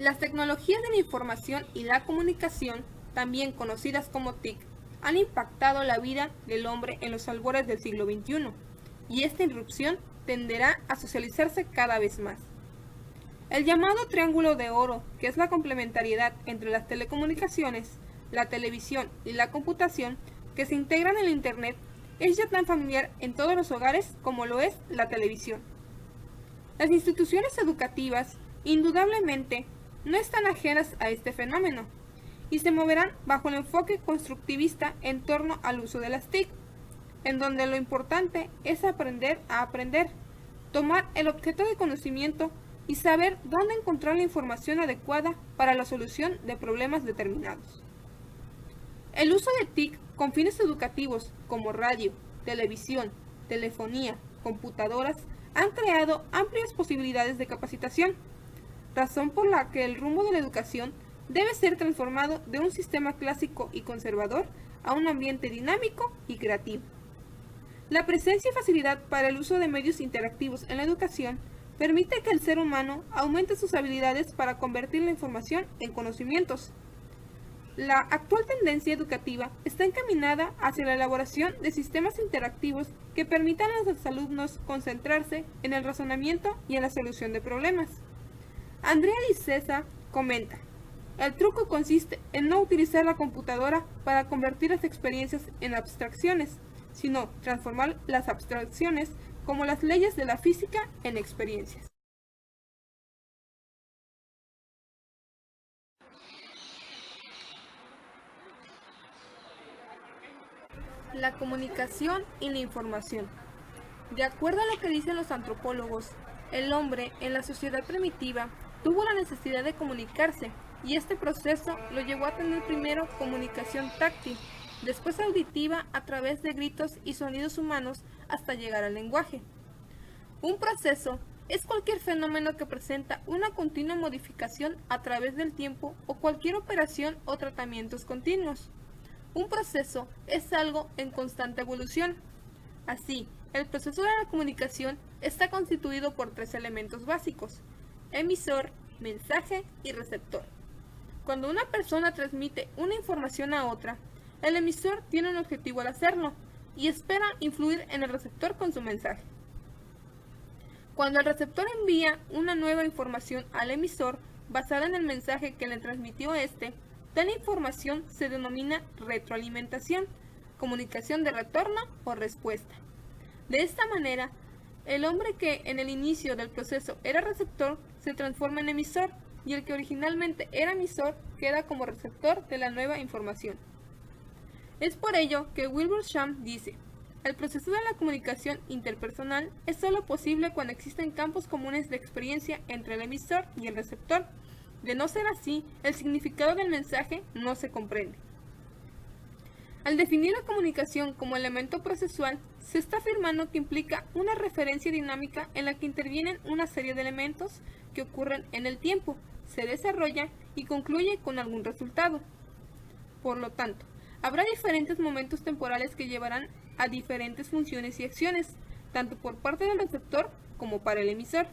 Las tecnologías de la información y la comunicación, también conocidas como TIC, han impactado la vida del hombre en los albores del siglo XXI, y esta irrupción tenderá a socializarse cada vez más. El llamado triángulo de oro, que es la complementariedad entre las telecomunicaciones, la televisión y la computación, que se integran en el Internet, es ya tan familiar en todos los hogares como lo es la televisión. Las instituciones educativas, indudablemente, no están ajenas a este fenómeno, y se moverán bajo el enfoque constructivista en torno al uso de las TIC, en donde lo importante es aprender a aprender, tomar el objeto de conocimiento y saber dónde encontrar la información adecuada para la solución de problemas determinados. El uso de TIC con fines educativos como radio, televisión, telefonía, computadoras han creado amplias posibilidades de capacitación, razón por la que el rumbo de la educación debe ser transformado de un sistema clásico y conservador a un ambiente dinámico y creativo. La presencia y facilidad para el uso de medios interactivos en la educación permite que el ser humano aumente sus habilidades para convertir la información en conocimientos. La actual tendencia educativa está encaminada hacia la elaboración de sistemas interactivos que permitan a los alumnos concentrarse en el razonamiento y en la solución de problemas. Andrea Di Cesa comenta: el truco consiste en no utilizar la computadora para convertir las experiencias en abstracciones, sino transformar las abstracciones, como las leyes de la física, en experiencias. La comunicación y la información. De acuerdo a lo que dicen los antropólogos, el hombre en la sociedad primitiva tuvo la necesidad de comunicarse, y este proceso lo llevó a tener primero comunicación táctil, después auditiva a través de gritos y sonidos humanos hasta llegar al lenguaje. Un proceso es cualquier fenómeno que presenta una continua modificación a través del tiempo o cualquier operación o tratamientos continuos. Un proceso es algo en constante evolución. Así, el proceso de la comunicación está constituido por tres elementos básicos: emisor, mensaje y receptor. Cuando una persona transmite una información a otra, el emisor tiene un objetivo al hacerlo y espera influir en el receptor con su mensaje. Cuando el receptor envía una nueva información al emisor basada en el mensaje que le transmitió este, tal información se denomina retroalimentación, comunicación de retorno o respuesta. De esta manera, el hombre que en el inicio del proceso era receptor se transforma en emisor, y el que originalmente era emisor queda como receptor de la nueva información. Es por ello que Wilbur Schramm dice: el proceso de la comunicación interpersonal es sólo posible cuando existen campos comunes de experiencia entre el emisor y el receptor. De no ser así, el significado del mensaje no se comprende. Al definir la comunicación como elemento procesual, se está afirmando que implica una referencia dinámica en la que intervienen una serie de elementos que ocurren en el tiempo, se desarrolla y concluye con algún resultado. Por lo tanto, habrá diferentes momentos temporales que llevarán a diferentes funciones y acciones, tanto por parte del receptor como para el emisor.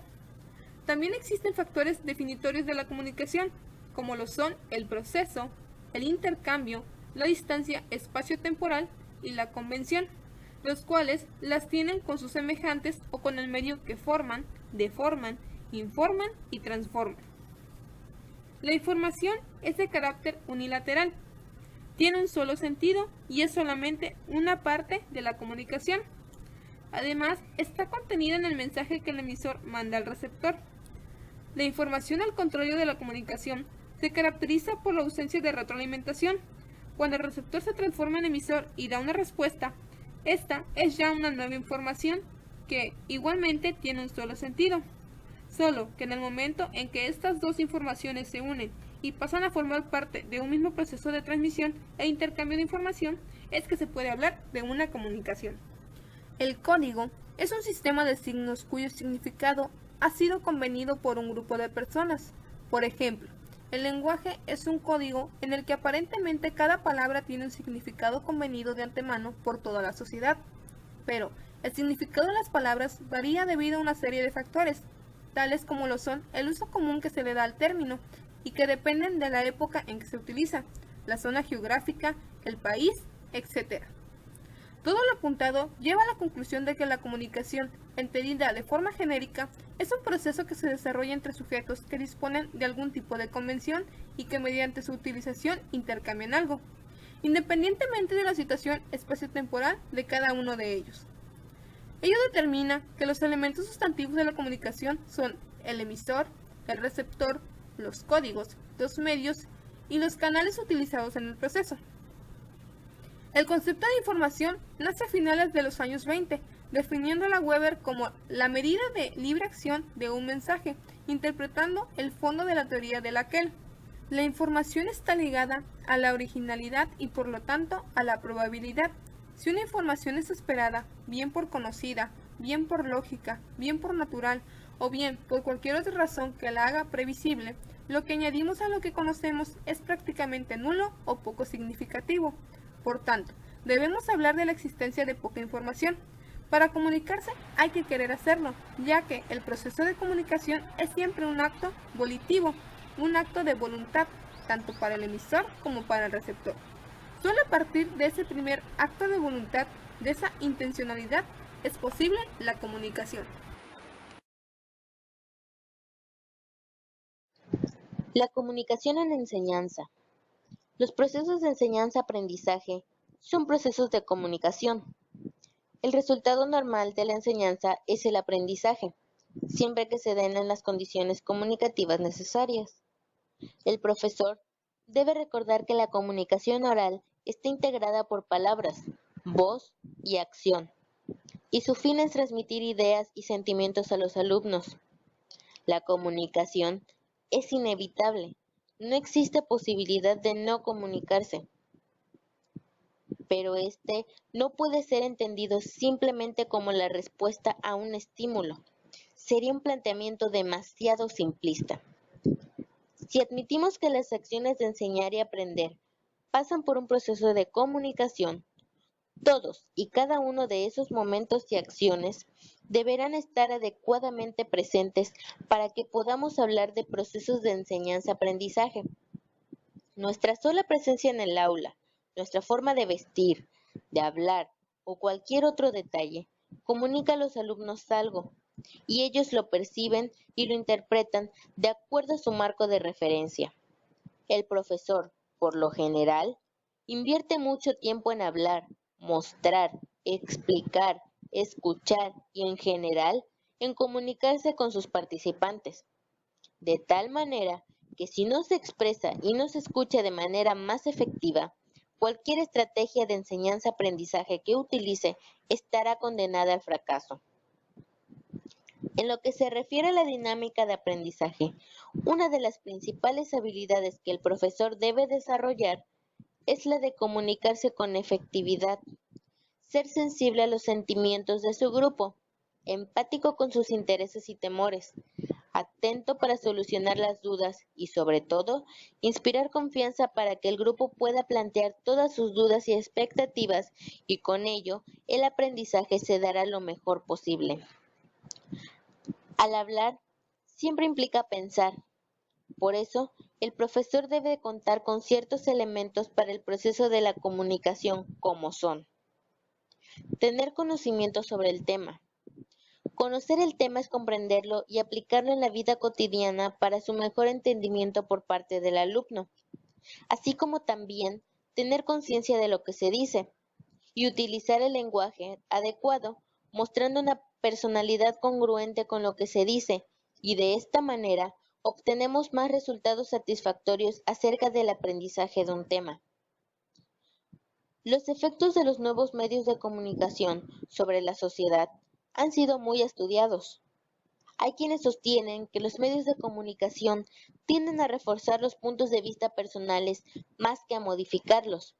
También existen factores definitorios de la comunicación, como lo son el proceso, el intercambio, la distancia espacio-temporal y la convención, los cuales las tienen con sus semejantes o con el medio que forman, deforman, informan y transforman. La información es de carácter unilateral, tiene un solo sentido y es solamente una parte de la comunicación. Además, está contenida en el mensaje que el emisor manda al receptor. La información al contrario de la comunicación se caracteriza por la ausencia de retroalimentación. Cuando el receptor se transforma en emisor y da una respuesta, esta es ya una nueva información que igualmente tiene un solo sentido. Solo que en el momento en que estas dos informaciones se unen y pasan a formar parte de un mismo proceso de transmisión e intercambio de información, es que se puede hablar de una comunicación. El código es un sistema de signos cuyo significado ha sido convenido por un grupo de personas. Por ejemplo, el lenguaje es un código en el que aparentemente cada palabra tiene un significado convenido de antemano por toda la sociedad, pero el significado de las palabras varía debido a una serie de factores, tales como lo son el uso común que se le da al término y que dependen de la época en que se utiliza, la zona geográfica, el país, etc. Todo lo apuntado lleva a la conclusión de que la comunicación, entendida de forma genérica, es un proceso que se desarrolla entre sujetos que disponen de algún tipo de convención y que mediante su utilización intercambian algo, independientemente de la situación espaciotemporal de cada uno de ellos. Ello determina que los elementos sustantivos de la comunicación son el emisor, el receptor, los códigos, los medios y los canales utilizados en el proceso. El concepto de información nace a finales de los años 20, definiéndola Weber como la medida de libre acción de un mensaje, interpretando el fondo de la teoría de Laquelle. La información está ligada a la originalidad y por lo tanto a la probabilidad. Si una información es esperada, bien por conocida, bien por lógica, bien por natural o bien por cualquier otra razón que la haga previsible, lo que añadimos a lo que conocemos es prácticamente nulo o poco significativo. Por tanto, debemos hablar de la existencia de poca información. Para comunicarse hay que querer hacerlo, ya que el proceso de comunicación es siempre un acto volitivo, un acto de voluntad, tanto para el emisor como para el receptor. Solo a partir de ese primer acto de voluntad, de esa intencionalidad, es posible la comunicación. La comunicación en enseñanza. Los procesos de enseñanza-aprendizaje son procesos de comunicación. El resultado normal de la enseñanza es el aprendizaje, siempre que se den en las condiciones comunicativas necesarias. El profesor debe recordar que la comunicación oral está integrada por palabras, voz y acción, y su fin es transmitir ideas y sentimientos a los alumnos. La comunicación es inevitable. No existe posibilidad de no comunicarse, pero este no puede ser entendido simplemente como la respuesta a un estímulo. Sería un planteamiento demasiado simplista. Si admitimos que las acciones de enseñar y aprender pasan por un proceso de comunicación, todos y cada uno de esos momentos y acciones deberán estar adecuadamente presentes para que podamos hablar de procesos de enseñanza-aprendizaje. Nuestra sola presencia en el aula, nuestra forma de vestir, de hablar o cualquier otro detalle comunica a los alumnos algo, y ellos lo perciben y lo interpretan de acuerdo a su marco de referencia. El profesor, por lo general, invierte mucho tiempo en hablar, mostrar, explicar, escuchar y en general en comunicarse con sus participantes, de tal manera que si no se expresa y no se escucha de manera más efectiva, cualquier estrategia de enseñanza-aprendizaje que utilice estará condenada al fracaso. En lo que se refiere a la dinámica de aprendizaje, una de las principales habilidades que el profesor debe desarrollar es la de comunicarse con efectividad, ser sensible a los sentimientos de su grupo, empático con sus intereses y temores, atento para solucionar las dudas y, sobre todo, inspirar confianza para que el grupo pueda plantear todas sus dudas y expectativas y con ello el aprendizaje se dará lo mejor posible. Al hablar, siempre implica pensar. Por eso, el profesor debe contar con ciertos elementos para el proceso de la comunicación, como son: tener conocimiento sobre el tema. Conocer el tema es comprenderlo y aplicarlo en la vida cotidiana para su mejor entendimiento por parte del alumno, así como también tener conciencia de lo que se dice y utilizar el lenguaje adecuado, mostrando una personalidad congruente con lo que se dice, y de esta manera obtenemos más resultados satisfactorios acerca del aprendizaje de un tema. Los efectos de los nuevos medios de comunicación sobre la sociedad han sido muy estudiados. Hay quienes sostienen que los medios de comunicación tienden a reforzar los puntos de vista personales más que a modificarlos,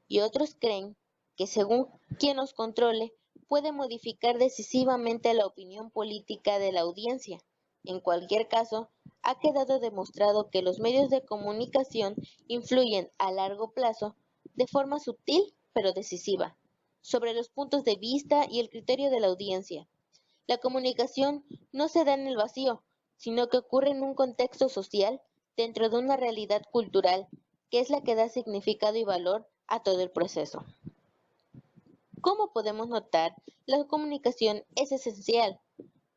y otros creen que según quien los controle, puede modificar decisivamente la opinión política de la audiencia. En cualquier caso, ha quedado demostrado que los medios de comunicación influyen a largo plazo, de forma sutil pero decisiva, sobre los puntos de vista y el criterio de la audiencia. La comunicación no se da en el vacío, sino que ocurre en un contexto social dentro de una realidad cultural que es la que da significado y valor a todo el proceso. Como podemos notar, la comunicación es esencial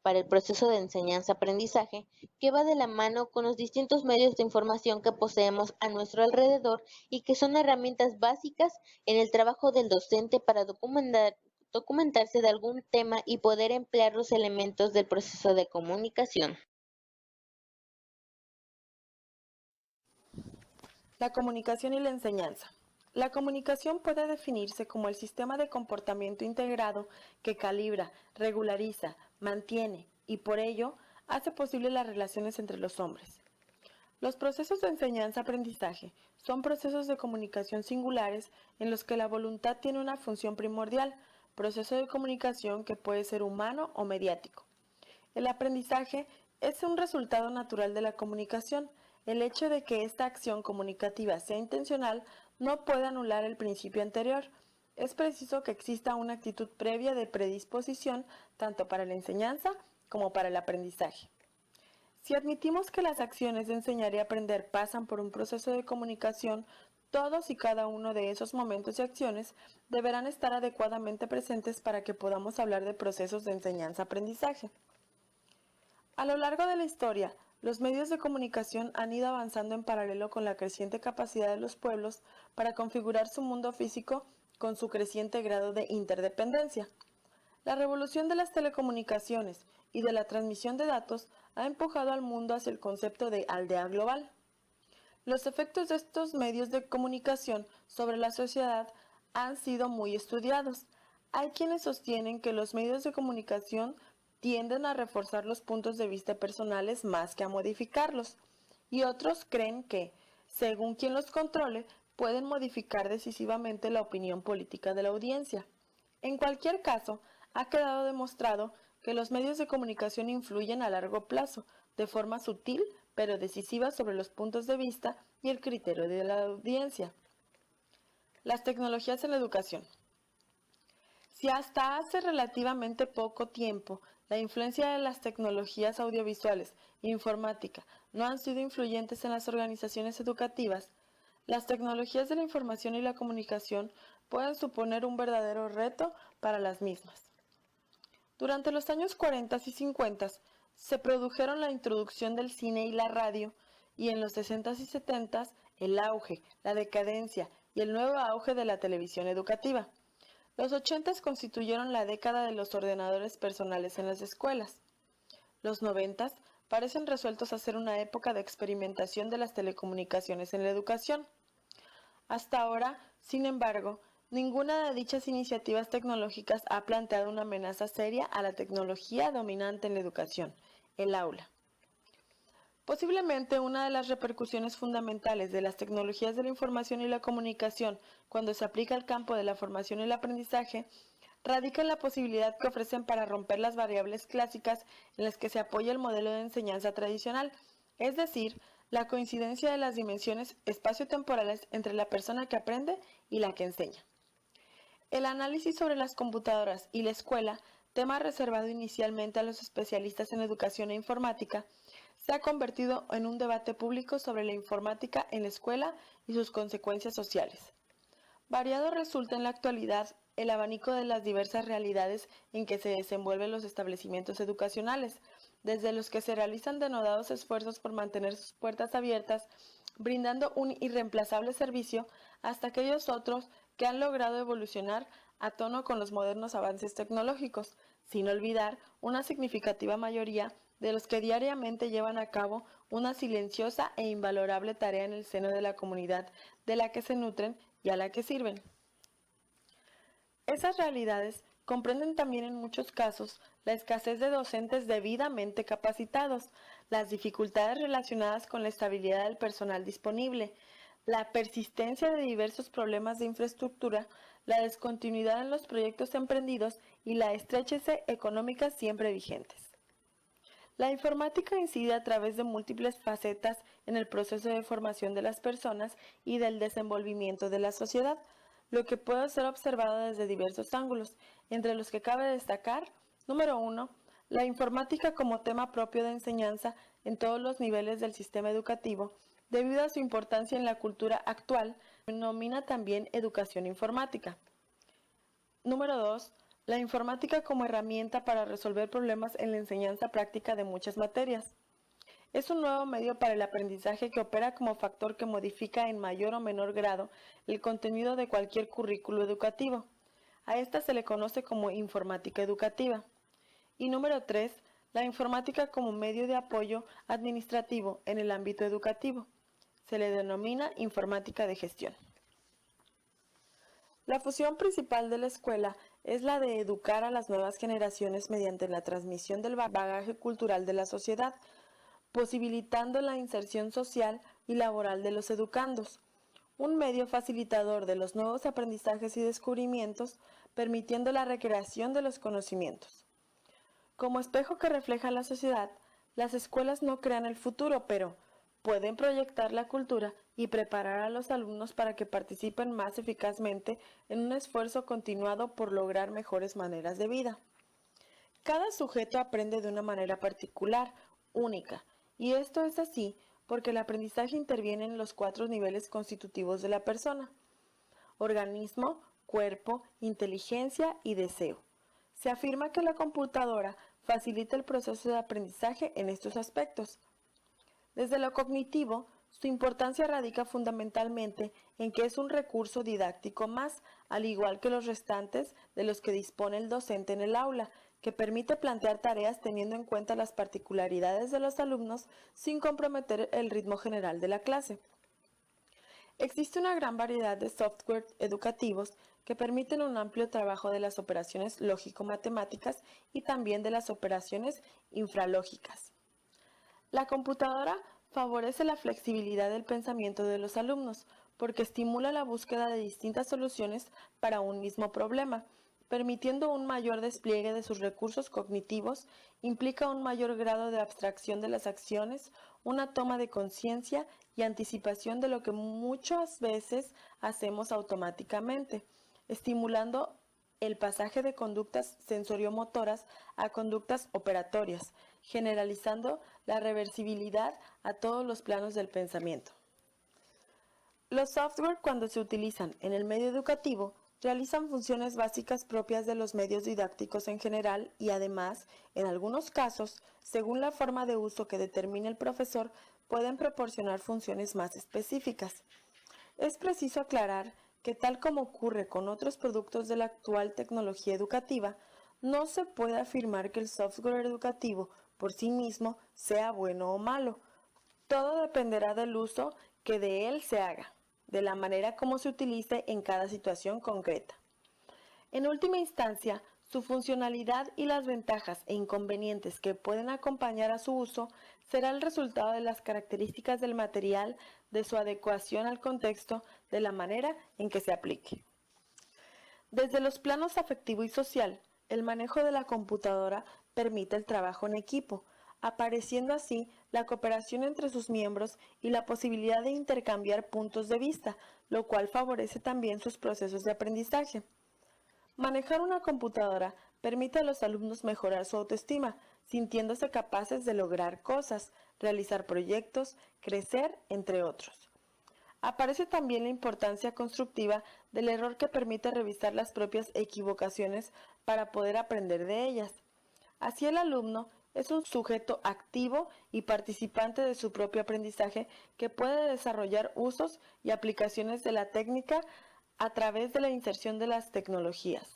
para el proceso de enseñanza-aprendizaje que va de la mano con los distintos medios de información que poseemos a nuestro alrededor y que son herramientas básicas en el trabajo del docente para documentarse de algún tema y poder emplear los elementos del proceso de comunicación. La comunicación y la enseñanza. La comunicación puede definirse como el sistema de comportamiento integrado que calibra, regulariza, mantiene y por ello hace posible las relaciones entre los hombres. Los procesos de enseñanza-aprendizaje son procesos de comunicación singulares en los que la voluntad tiene una función primordial, proceso de comunicación que puede ser humano o mediático. El aprendizaje es un resultado natural de la comunicación. El hecho de que esta acción comunicativa sea intencional no puede anular el principio anterior. Es preciso que exista una actitud previa de predisposición tanto para la enseñanza como para el aprendizaje. Si admitimos que las acciones de enseñar y aprender pasan por un proceso de comunicación, todos y cada uno de esos momentos y acciones deberán estar adecuadamente presentes para que podamos hablar de procesos de enseñanza-aprendizaje. A lo largo de la historia, los medios de comunicación han ido avanzando en paralelo con la creciente capacidad de los pueblos para configurar su mundo físico con su creciente grado de interdependencia. La revolución de las telecomunicaciones y de la transmisión de datos ha empujado al mundo hacia el concepto de aldea global. Los efectos de estos medios de comunicación sobre la sociedad han sido muy estudiados. Hay quienes sostienen que los medios de comunicación tienden a reforzar los puntos de vista personales más que a modificarlos, y otros creen que, según quien los controle, pueden modificar decisivamente la opinión política de la audiencia. En cualquier caso, ha quedado demostrado que los medios de comunicación influyen a largo plazo, de forma sutil pero decisiva sobre los puntos de vista y el criterio de la audiencia. Las tecnologías en la educación. Si hasta hace relativamente poco tiempo la influencia de las tecnologías audiovisuales e informática no han sido influyentes en las organizaciones educativas, las tecnologías de la información y la comunicación pueden suponer un verdadero reto para las mismas. Durante los años 40 y 50 se produjeron la introducción del cine y la radio, y en los 60 y 70 el auge, la decadencia y el nuevo auge de la televisión educativa. Los 80 constituyeron la década de los ordenadores personales en las escuelas. Los 90 parecen resueltos a ser una época de experimentación de las telecomunicaciones en la educación. Hasta ahora, sin embargo, ninguna de dichas iniciativas tecnológicas ha planteado una amenaza seria a la tecnología dominante en la educación, el aula. Posiblemente una de las repercusiones fundamentales de las tecnologías de la información y la comunicación cuando se aplica al campo de la formación y el aprendizaje radica en la posibilidad que ofrecen para romper las variables clásicas en las que se apoya el modelo de enseñanza tradicional, es decir, la coincidencia de las dimensiones espaciotemporales entre la persona que aprende y la que enseña. El análisis sobre las computadoras y la escuela, tema reservado inicialmente a los especialistas en educación e informática, se ha convertido en un debate público sobre la informática en la escuela y sus consecuencias sociales. Variado resulta en la actualidad el abanico de las diversas realidades en que se desenvuelven los establecimientos educacionales, desde los que se realizan denodados esfuerzos por mantener sus puertas abiertas, brindando un irreemplazable servicio, hasta aquellos otros que han logrado evolucionar a tono con los modernos avances tecnológicos, sin olvidar una significativa mayoría de los que diariamente llevan a cabo una silenciosa e invalorable tarea en el seno de la comunidad de la que se nutren y a la que sirven. Esas realidades comprenden también en muchos casos la escasez de docentes debidamente capacitados, las dificultades relacionadas con la estabilidad del personal disponible, la persistencia de diversos problemas de infraestructura, la descontinuidad en los proyectos emprendidos y la estrechez económica siempre vigentes. La informática incide a través de múltiples facetas en el proceso de formación de las personas y del desenvolvimiento de la sociedad, lo que puede ser observado desde diversos ángulos, entre los que cabe destacar, número 1, la informática como tema propio de enseñanza en todos los niveles del sistema educativo, debido a su importancia en la cultura actual, se denomina también educación informática. Número 2. La informática como herramienta para resolver problemas en la enseñanza práctica de muchas materias. Es un nuevo medio para el aprendizaje que opera como factor que modifica en mayor o menor grado el contenido de cualquier currículo educativo. A esta se le conoce como informática educativa. Y número 3. La informática como medio de apoyo administrativo en el ámbito educativo. Se le denomina informática de gestión. La función principal de la escuela es la de educar a las nuevas generaciones mediante la transmisión del bagaje cultural de la sociedad, posibilitando la inserción social y laboral de los educandos, un medio facilitador de los nuevos aprendizajes y descubrimientos, permitiendo la recreación de los conocimientos. Como espejo que refleja la sociedad, las escuelas no crean el futuro, pero pueden proyectar la cultura y preparar a los alumnos para que participen más eficazmente en un esfuerzo continuado por lograr mejores maneras de vida. Cada sujeto aprende de una manera particular, única, y esto es así porque el aprendizaje interviene en los 4 niveles constitutivos de la persona: organismo, cuerpo, inteligencia y deseo. Se afirma que la computadora facilita el proceso de aprendizaje en estos aspectos. Desde lo cognitivo, su importancia radica fundamentalmente en que es un recurso didáctico más, al igual que los restantes de los que dispone el docente en el aula, que permite plantear tareas teniendo en cuenta las particularidades de los alumnos sin comprometer el ritmo general de la clase. Existe una gran variedad de software educativos que permiten un amplio trabajo de las operaciones lógico-matemáticas y también de las operaciones infralógicas. La computadora favorece la flexibilidad del pensamiento de los alumnos porque estimula la búsqueda de distintas soluciones para un mismo problema, permitiendo un mayor despliegue de sus recursos cognitivos, implica un mayor grado de abstracción de las acciones, una toma de conciencia y anticipación de lo que muchas veces hacemos automáticamente, estimulando el pasaje de conductas sensoriomotoras a conductas operatorias, generalizando la reversibilidad a todos los planos del pensamiento. Los software, cuando se utilizan en el medio educativo, realizan funciones básicas propias de los medios didácticos en general y además, en algunos casos, según la forma de uso que determine el profesor, pueden proporcionar funciones más específicas. Es preciso aclarar que, tal como ocurre con otros productos de la actual tecnología educativa, no se puede afirmar que el software educativo por sí mismo sea bueno o malo. Todo dependerá del uso que de él se haga, de la manera como se utilice en cada situación concreta. En última instancia, su funcionalidad y las ventajas e inconvenientes que pueden acompañar a su uso será el resultado de las características del material, de su adecuación al contexto, de la manera en que se aplique. Desde los planos afectivo y social, el manejo de la computadora permite el trabajo en equipo, apareciendo así la cooperación entre sus miembros y la posibilidad de intercambiar puntos de vista, lo cual favorece también sus procesos de aprendizaje. Manejar una computadora permite a los alumnos mejorar su autoestima, sintiéndose capaces de lograr cosas, realizar proyectos, crecer, entre otros. Aparece también la importancia constructiva del error que permite revisar las propias equivocaciones para poder aprender de ellas. Así el alumno es un sujeto activo y participante de su propio aprendizaje que puede desarrollar usos y aplicaciones de la técnica a través de la inserción de las tecnologías.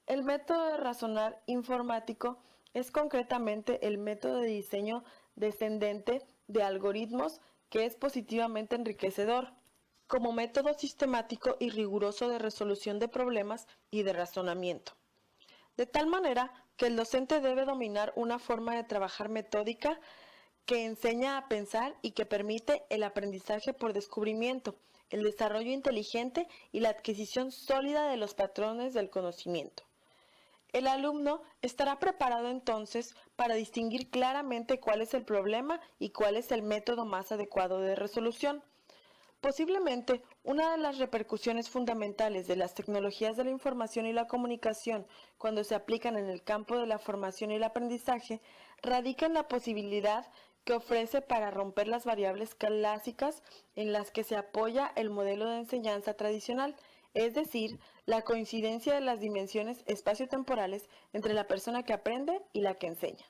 El método de razonar informático es concretamente el método de diseño descendente de algoritmos que es positivamente enriquecedor, como método sistemático y riguroso de resolución de problemas y de razonamiento. De tal manera que el docente debe dominar una forma de trabajar metódica que enseña a pensar y que permite el aprendizaje por descubrimiento, el desarrollo inteligente y la adquisición sólida de los patrones del conocimiento. El alumno estará preparado entonces para distinguir claramente cuál es el problema y cuál es el método más adecuado de resolución. Posiblemente, una de las repercusiones fundamentales de las tecnologías de la información y la comunicación cuando se aplican en el campo de la formación y el aprendizaje radica en la posibilidad que ofrece para romper las variables clásicas en las que se apoya el modelo de enseñanza tradicional, es decir, la coincidencia de las dimensiones espaciotemporales entre la persona que aprende y la que enseña.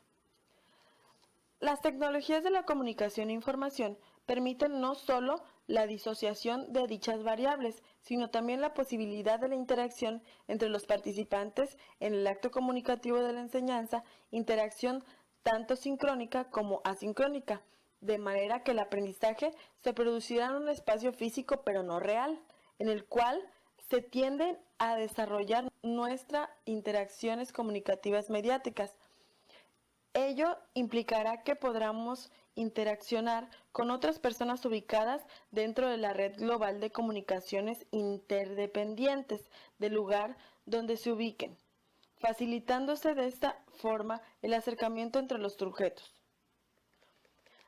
Las tecnologías de la comunicación e información permiten no solo la disociación de dichas variables, sino también la posibilidad de la interacción entre los participantes en el acto comunicativo de la enseñanza, interacción tanto sincrónica como asincrónica, de manera que el aprendizaje se producirá en un espacio físico pero no real, en el cual se tienden a desarrollar nuestras interacciones comunicativas mediáticas. Ello implicará que podamos interaccionar con otras personas ubicadas dentro de la red global de comunicaciones interdependientes del lugar donde se ubiquen, facilitándose de esta forma el acercamiento entre los sujetos.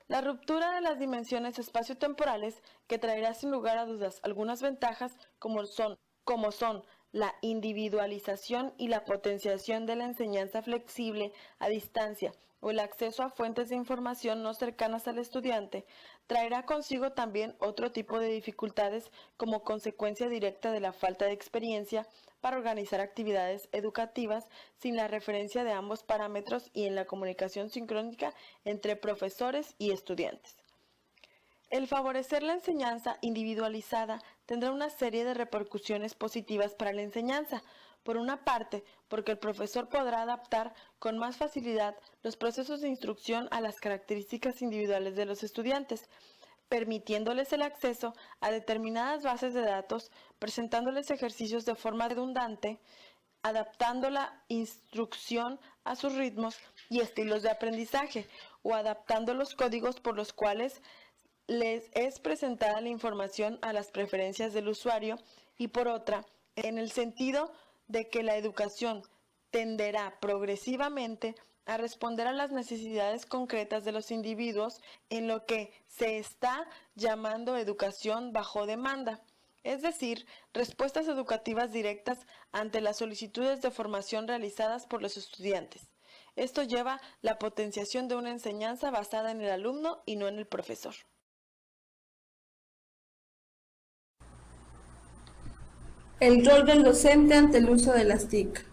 La ruptura de las dimensiones espaciotemporales, que traerá sin lugar a dudas algunas ventajas como son la individualización y la potenciación de la enseñanza flexible a distancia o el acceso a fuentes de información no cercanas al estudiante, traerá consigo también otro tipo de dificultades como consecuencia directa de la falta de experiencia para organizar actividades educativas sin la referencia de ambos parámetros y en la comunicación sincrónica entre profesores y estudiantes. El favorecer la enseñanza individualizada tendrá una serie de repercusiones positivas para la enseñanza. Por una parte, porque el profesor podrá adaptar con más facilidad los procesos de instrucción a las características individuales de los estudiantes, permitiéndoles el acceso a determinadas bases de datos, presentándoles ejercicios de forma redundante, adaptando la instrucción a sus ritmos y estilos de aprendizaje, o adaptando los códigos por los cuales les es presentada la información a las preferencias del usuario, y por otra, en el sentido de que la educación tenderá progresivamente a responder a las necesidades concretas de los individuos en lo que se está llamando educación bajo demanda, es decir, respuestas educativas directas ante las solicitudes de formación realizadas por los estudiantes. Esto lleva la potenciación de una enseñanza basada en el alumno y no en el profesor. El rol del docente ante el uso de las TIC.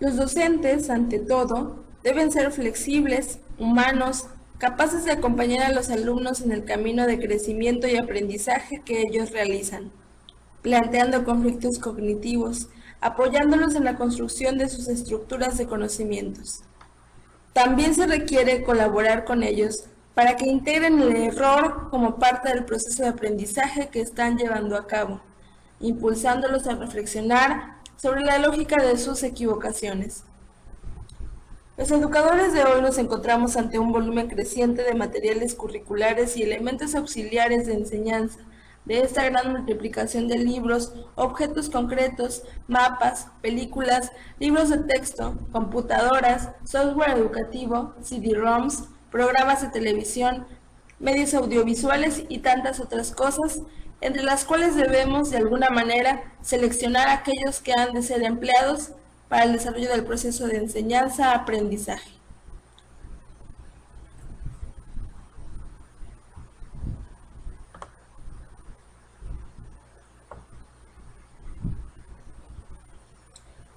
Los docentes, ante todo, deben ser flexibles, humanos, capaces de acompañar a los alumnos en el camino de crecimiento y aprendizaje que ellos realizan, planteando conflictos cognitivos, apoyándolos en la construcción de sus estructuras de conocimientos. También se requiere colaborar con ellos para que integren el error como parte del proceso de aprendizaje que están llevando a cabo, impulsándolos a reflexionar sobre la lógica de sus equivocaciones. Los educadores de hoy nos encontramos ante un volumen creciente de materiales curriculares y elementos auxiliares de enseñanza. De esta gran multiplicación de libros, objetos concretos, mapas, películas, libros de texto, computadoras, software educativo, CD-ROMs, programas de televisión, medios audiovisuales y tantas otras cosas, entre las cuales debemos, de alguna manera, seleccionar aquellos que han de ser empleados para el desarrollo del proceso de enseñanza-aprendizaje.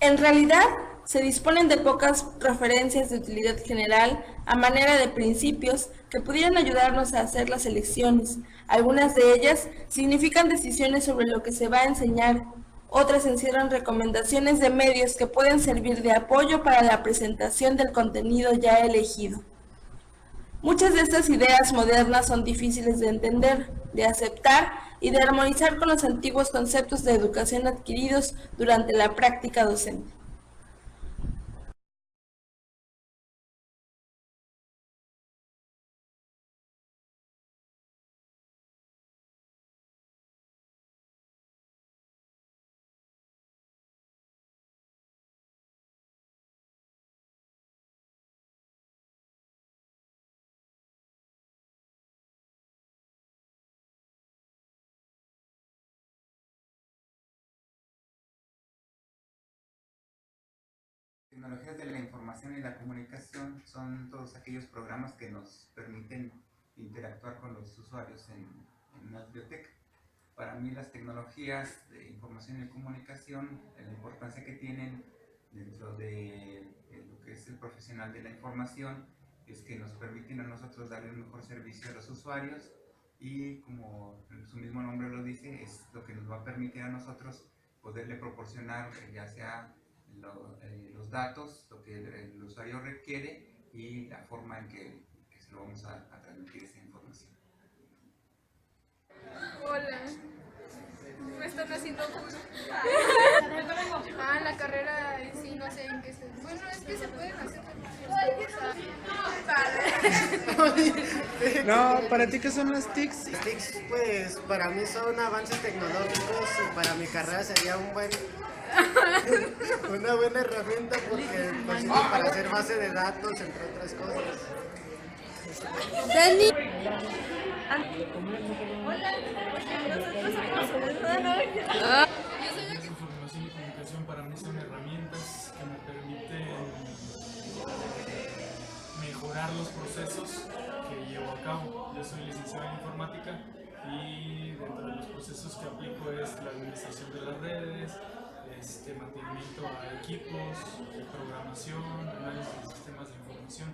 En realidad, se disponen de pocas referencias de utilidad general a manera de principios que pudieran ayudarnos a hacer las elecciones. Algunas de ellas significan decisiones sobre lo que se va a enseñar. Otras encierran recomendaciones de medios que pueden servir de apoyo para la presentación del contenido ya elegido. Muchas de estas ideas modernas son difíciles de entender, de aceptar y de armonizar con los antiguos conceptos de educación adquiridos durante la práctica docente. tecnologías de la información y la comunicación son todos aquellos programas que nos permiten interactuar con los usuarios en una biblioteca. Para mí las tecnologías de información y comunicación, la importancia que tienen dentro de lo que es el profesional de la información, es que nos permiten a nosotros darle un mejor servicio a los usuarios y, como su mismo nombre lo dice, es lo que nos va a permitir a nosotros poderle proporcionar ya sea los datos, lo que el usuario requiere y la forma en que se lo vamos a transmitir esa información. Hola. Me están haciendo bullying. La carrera en sí, no sé en qué se... Bueno, es que se pueden hacer cosas. No, ¿para ti qué son las TICs? Las TICs, pues, para mí son avances tecnológicos y para mi carrera sería una buena herramienta porque pues, para hacer base de datos, entre otras cosas. Dani. Información y comunicación para mí son herramientas que me permiten mejorar los procesos que llevo a cabo. Yo soy licenciado en informática y dentro de los procesos que aplico es la administración de las redes, mantenimiento a equipos, programación, análisis de sistemas de información.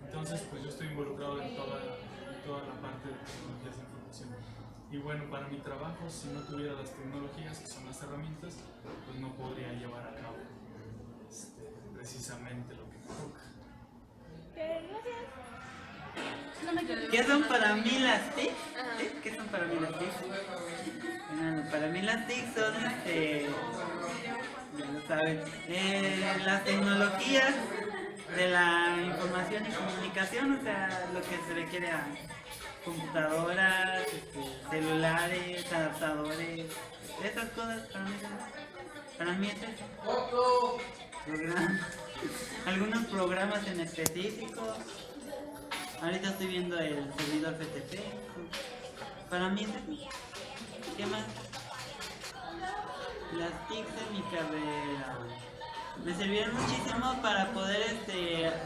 Entonces, pues yo estoy involucrado en toda la parte de tecnologías de información. Y bueno, para mi trabajo, si no tuviera las tecnologías, que son las herramientas, pues no podría llevar a cabo precisamente lo que me toca. ¿Qué son para mí las TIC? ¿Qué son para mí las TIC? Bueno, para mí las TIC son, ya lo saben, las tecnologías de la información y comunicación, o sea, lo que se requiere a computadoras, celulares, adaptadores, esas cosas para mí es eso. Algunos programas en específico. Ahorita estoy viendo el servidor FTP. Para mí es eso. ¿Qué más? Las TICs de mi carrera me sirvieron muchísimo para poder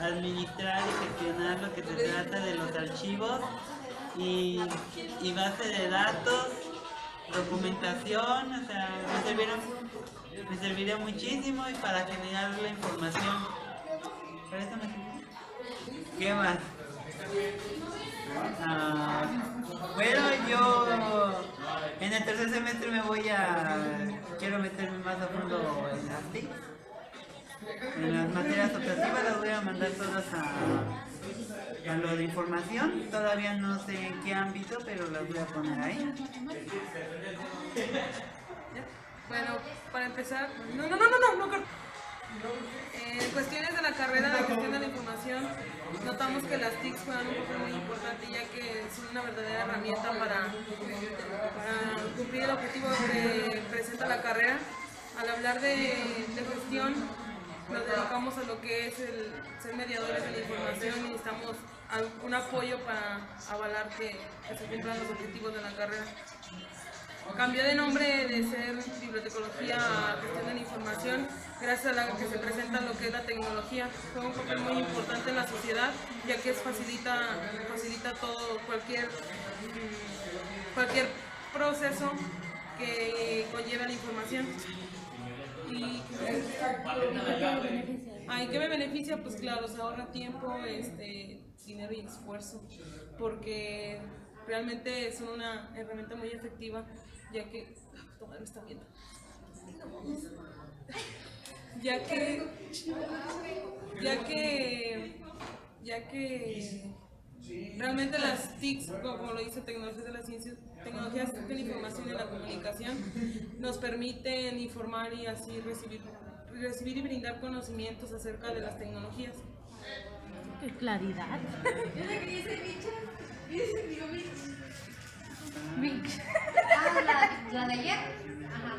administrar y gestionar lo que se trata de los archivos y base de datos, documentación, o sea, me sirvieron muchísimo y para generar la información. Para eso me sirvió. ¿Qué más? Bueno, yo en el tercer semestre quiero meterme más a fondo en las TIC. En las materias optativas las voy a mandar todas a lo de información. Todavía no sé en qué ámbito, pero las voy a poner ahí. Bueno, para empezar... No. En cuestiones de la carrera de gestión de la información, notamos que las TICs juegan un papel muy importante, ya que son una verdadera herramienta para cumplir el objetivo que presenta la carrera. Al hablar de gestión, nos dedicamos a lo que es el ser mediadores de la información y necesitamos un apoyo para avalar que se cumplan los objetivos de la carrera. Cambió de nombre de ser bibliotecología a gestión de la información gracias a la que se presenta lo que es la tecnología. Juega un papel muy importante en la sociedad, ya que facilita todo, cualquier proceso que conlleva la información. ¿Y qué me beneficia? Pues claro, se ahorra tiempo, dinero y esfuerzo, porque realmente son una herramienta muy efectiva, ya que... Toma, me está viendo. Ya que realmente las TICs, como lo dice tecnologías de la ciencia, tecnologías de la información y la comunicación, nos permiten informar y así recibir y brindar conocimientos acerca de las tecnologías. ¡Qué claridad! ¿La de ayer? Ajá.